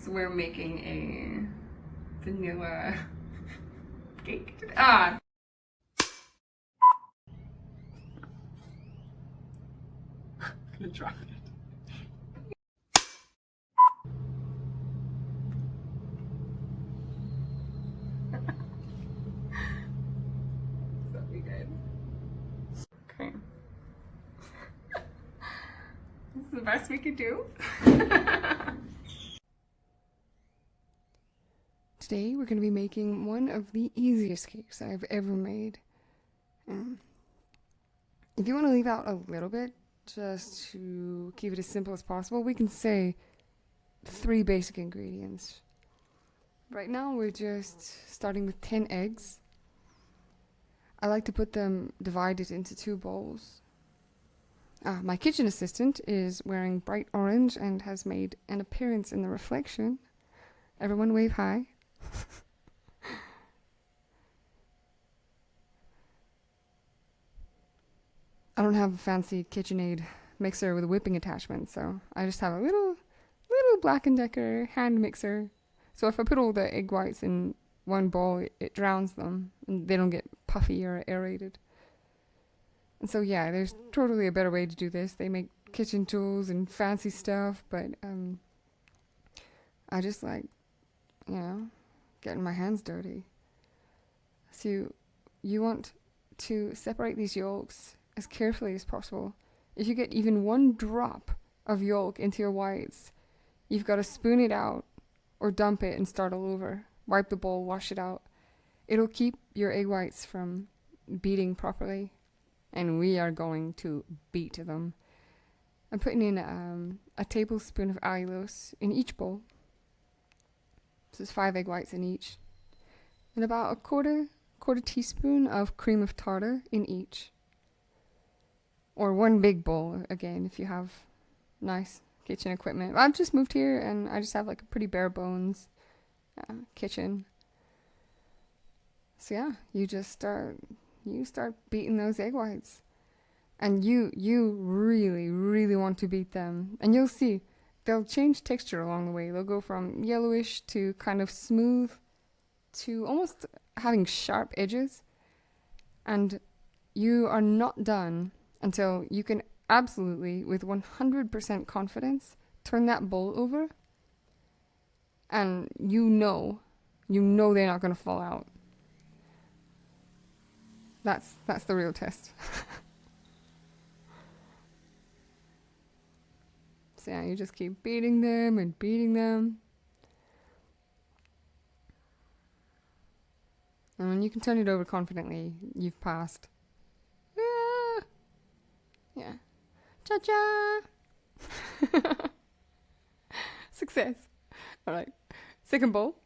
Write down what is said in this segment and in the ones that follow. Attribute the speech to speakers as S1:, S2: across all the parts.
S1: So we're making a vanilla cake. Ah! I'm gonna drop it. That'll be good. Okay. This is the best we could do. Today we're going to be making one of the easiest cakes I've ever made. If you want to leave out a little bit, just to keep it as simple as possible, we can say 3 basic ingredients. Right now we're just starting with 10 eggs. I like to put them divided into 2 bowls. My kitchen assistant is wearing bright orange and has made an appearance in the reflection. Everyone wave hi. I don't have a fancy KitchenAid mixer with a whipping attachment, so I just have a little Black & Decker hand mixer. So if I put all the egg whites in one bowl, it drowns them and they don't get puffy or aerated. And so yeah, there's totally a better way to do this. They make kitchen tools and fancy stuff, but I just like, getting my hands dirty. So you want to separate these yolks as carefully as possible. If you get even 1 drop of yolk into your whites, you've got to spoon it out or dump it and start all over. Wipe the bowl, wash it out. It'll keep your egg whites from beating properly. And we are going to beat them. I'm putting in a tablespoon of allulose in each bowl. So there's 5 egg whites in each. And about a quarter teaspoon of cream of tartar in each. Or 1 big bowl, again, if you have nice kitchen equipment. I've just moved here and I just have like a pretty bare bones kitchen. So yeah, you start beating those egg whites. And you really want to beat them. And you'll see, they'll change texture along the way. They'll go from yellowish to kind of smooth to almost having sharp edges. And you are not done until you can absolutely, with 100% confidence, turn that bowl over. And you know they're not going to fall out. That's the real test. So yeah, you just keep beating them and beating them. And when you can turn it over confidently, you've passed. Ah! Yeah. Cha-cha! Success. Alright. Second bowl.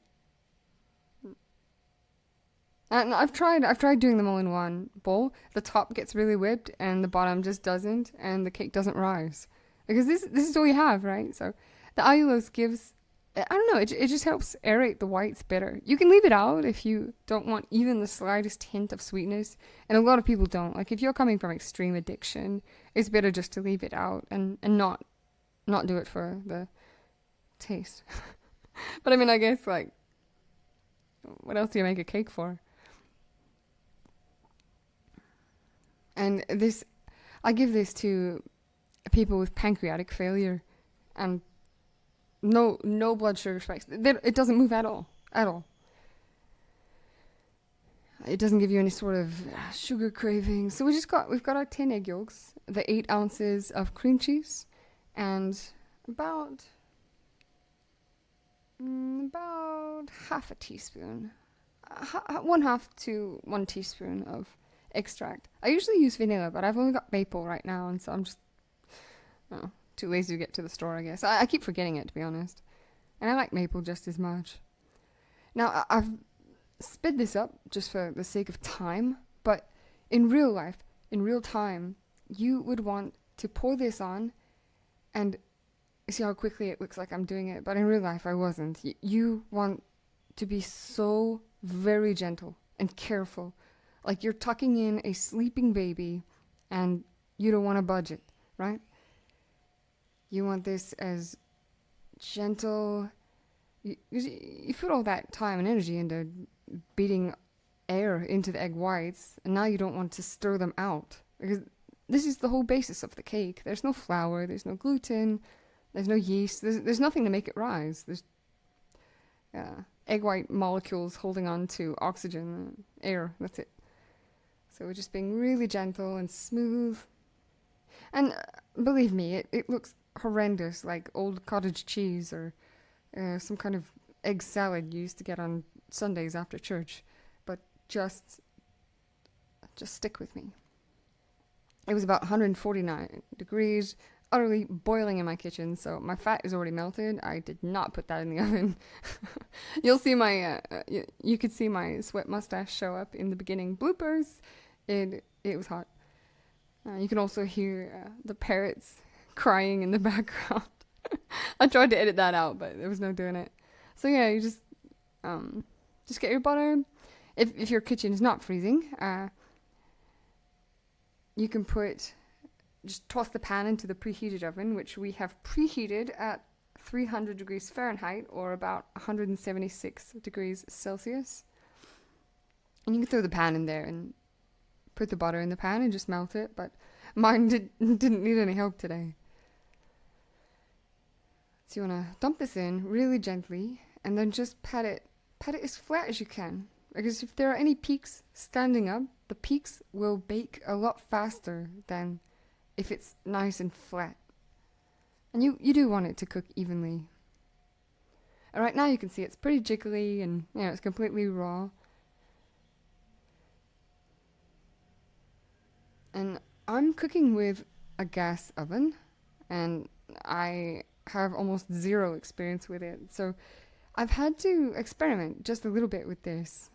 S1: And I've tried doing them all in one bowl. The top gets really whipped and the bottom just doesn't, and the cake doesn't rise. Because this is all you have, right? So the allulose gives, I don't know, it just helps aerate the whites better. You can leave it out if you don't want even the slightest hint of sweetness. And a lot of people don't. Like if you're coming from extreme addiction, it's better just to leave it out and not do it for the taste. But I mean, I guess like, what else do you make a cake for? And this, I give this to people with pancreatic failure and no blood sugar spikes. It doesn't move at all. It doesn't give you any sort of sugar cravings. So we've got our 10 egg yolks, the 8 ounces of cream cheese, and about half a teaspoon, 1/2 to 1 teaspoon of extract. I usually use vanilla, but I've only got maple right now, and so I'm just too lazy to get to the store, I guess. I keep forgetting it, to be honest. And I like maple just as much. Now, I've sped this up just for the sake of time, but in real life, in real time, you would want to pour this on and see how quickly it looks like I'm doing it, but in real life I wasn't. You want to be so very gentle and careful, like you're tucking in a sleeping baby and you don't want to budge it, right? You want this as gentle You put all that time and energy into beating air into the egg whites, and now you don't want to stir them out, because this is the whole basis of the cake. There's no flour, there's no gluten, there's no yeast, there's nothing to make it rise. There's egg white molecules holding on to oxygen and air, that's it. So we're just being really gentle and smooth. And believe me, it looks horrendous, like old cottage cheese or some kind of egg salad you used to get on Sundays after church. But just stick with me. It was about 149 degrees, utterly boiling in my kitchen, so my fat is already melted. I did not put that in the oven. You'll see my, you could see my sweat mustache show up in the beginning bloopers. It was hot. You can also hear the parrots crying in the background. I tried to edit that out, but there was no doing it. So yeah, you just get your butter. If your kitchen is not freezing, you can just toss the pan into the preheated oven, which we have preheated at 300 degrees Fahrenheit or about 176 degrees Celsius. And you can throw the pan in there and put the butter in the pan and just melt it, but mine didn't need any help today. So you want to dump this in really gently and then just pat it as flat as you can, because if there are any peaks standing up, the peaks will bake a lot faster than if it's nice and flat. And you do want it to cook evenly. And right now you can see it's pretty jiggly and it's completely raw. And I'm cooking with a gas oven, and I have almost zero experience with it. So I've had to experiment just a little bit with this.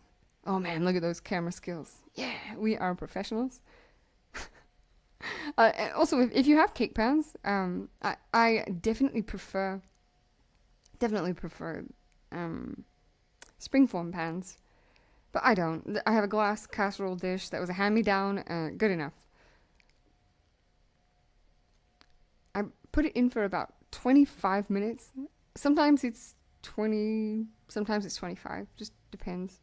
S1: Oh man, look at those camera skills. Yeah, we are professionals. Also, if you have cake pans, I definitely prefer springform pans. But I don't. I have a glass casserole dish that was a hand-me-down, good enough. I put it in for about 25 minutes. Sometimes it's 20, sometimes it's 25, just depends.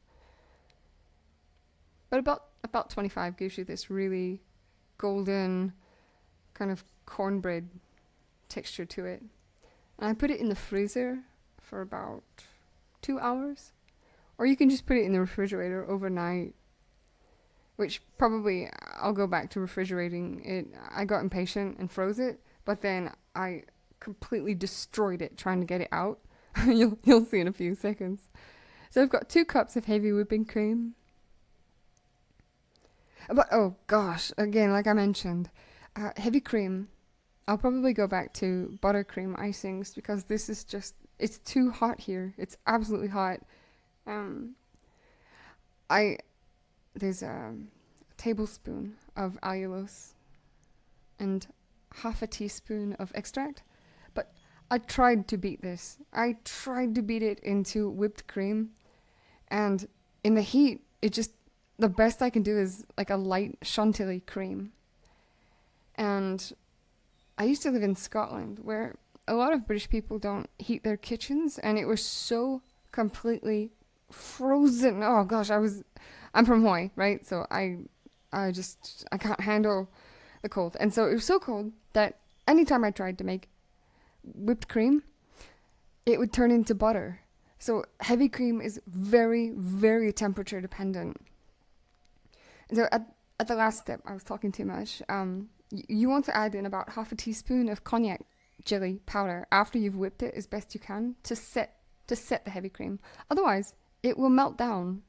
S1: But about 25 gives you this really golden kind of cornbread texture to it. And I put it in the freezer for about 2 hours. Or you can just put it in the refrigerator overnight, which probably I'll go back to refrigerating it. I got impatient and froze it, but then I completely destroyed it trying to get it out. You'll see in a few seconds. So I've got 2 cups of heavy whipping cream. But oh gosh, again, like I mentioned, heavy cream. I'll probably go back to buttercream icings because this is just, it's too hot here. It's absolutely hot. There's a tablespoon of allulose and half a teaspoon of extract, but I tried to beat this. I tried to beat it into whipped cream, and in the heat, the best I can do is like a light chantilly cream. And I used to live in Scotland, where a lot of British people don't heat their kitchens, and it was so completely frozen. Oh gosh, I'm from Hawaii, right? So I can't handle the cold. And so it was so cold that anytime I tried to make whipped cream, it would turn into butter. So heavy cream is very, very temperature dependent. And so at the last step, I was talking too much. You want to add in about half a teaspoon of konjac jelly powder after you've whipped it as best you can to set the heavy cream. Otherwise, it will melt down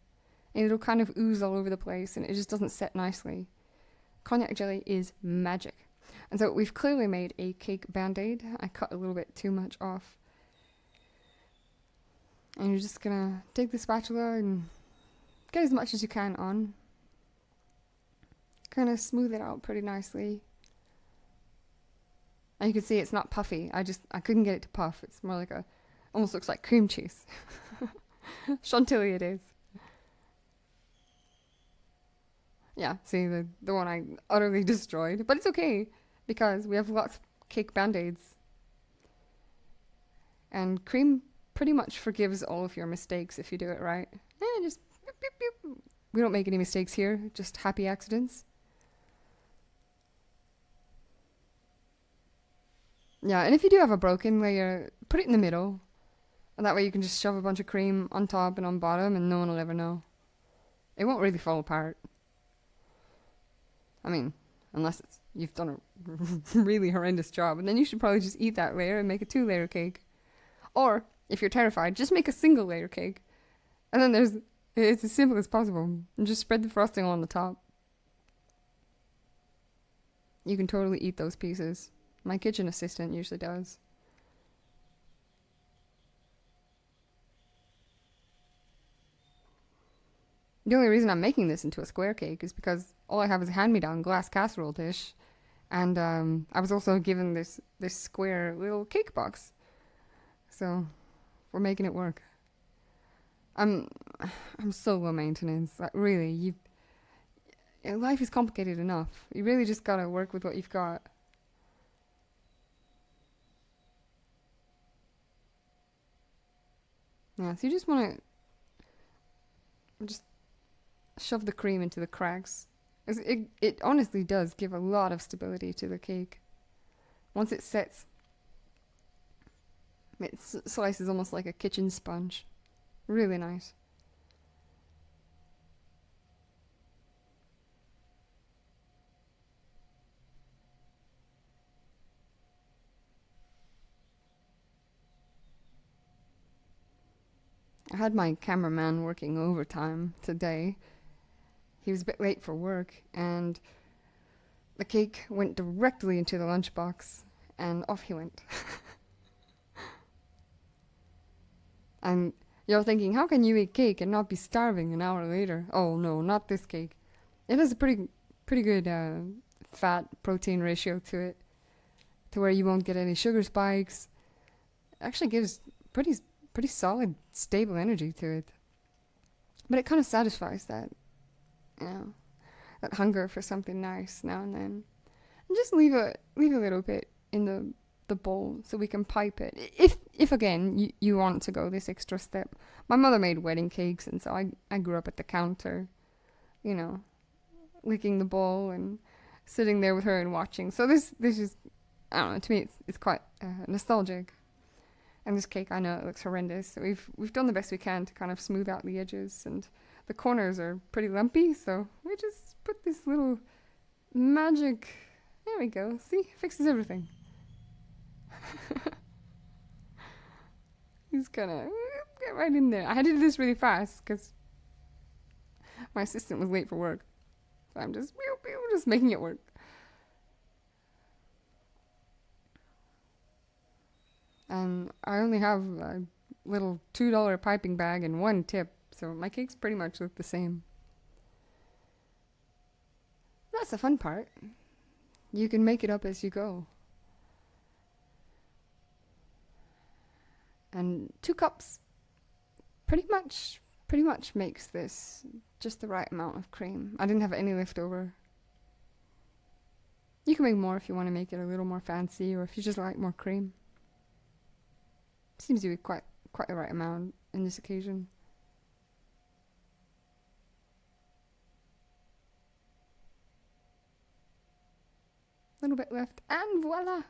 S1: and it'll kind of ooze all over the place and it just doesn't set nicely. Konjac jelly is magic. And so we've clearly made a cake band-aid. I cut a little bit too much off. And you're just gonna take the spatula and get as much as you can on. Kind of smooth it out pretty nicely. And you can see it's not puffy. I couldn't get it to puff. It's more like almost looks like cream cheese. Chantilly it is. Yeah, see the one I utterly destroyed. But it's okay, because we have lots of cake band-aids. And cream pretty much forgives all of your mistakes if you do it right. Just beep, beep, beep. We don't make any mistakes here, just happy accidents. Yeah, and if you do have a broken layer, put it in the middle. And that way you can just shove a bunch of cream on top and on bottom and no one will ever know. It won't really fall apart. I mean, unless you've done a really horrendous job. And then you should probably just eat that layer and make a 2-layer cake. Or, if you're terrified, just make a single layer cake. And then it's as simple as possible. And just spread the frosting on the top. You can totally eat those pieces. My kitchen assistant usually does. The only reason I'm making this into a square cake is because all I have is a hand-me-down glass casserole dish. And I was also given this square little cake box. So, we're making it work. I'm so low maintenance. Like, really, life is complicated enough. You really just gotta work with what you've got. Yeah, so you just want to just shove the cream into the cracks. It honestly does give a lot of stability to the cake. Once it sets, it slices almost like a kitchen sponge. Really nice. I had my cameraman working overtime today. He was a bit late for work, and the cake went directly into the lunchbox, and off he went. And you're thinking, how can you eat cake and not be starving an hour later? Oh no, not this cake. It has a pretty good fat protein ratio to it, to where you won't get any sugar spikes. It actually gives pretty solid, stable energy to it. But it kind of satisfies that, that hunger for something nice now and then. And just leave a little bit in the bowl so we can pipe it. If again, you want to go this extra step. My mother made wedding cakes, and so I grew up at the counter, licking the bowl and sitting there with her and watching. So this is, I don't know, to me it's quite nostalgic. And this cake, I know it looks horrendous. So we've done the best we can to kind of smooth out the edges, and the corners are pretty lumpy. So we just put this little magic. There we go. See, fixes everything. Just gonna get right in there. I had to do this really fast because my assistant was late for work. So I'm just making it work. And I only have a little $2 piping bag and 1 tip, so my cakes pretty much look the same. That's the fun part. You can make it up as you go. And 2 cups pretty much makes this just the right amount of cream. I didn't have any left over. You can make more if you want to make it a little more fancy, or if you just like more cream. Seems to be quite the right amount in this occasion. A little bit left, and voila!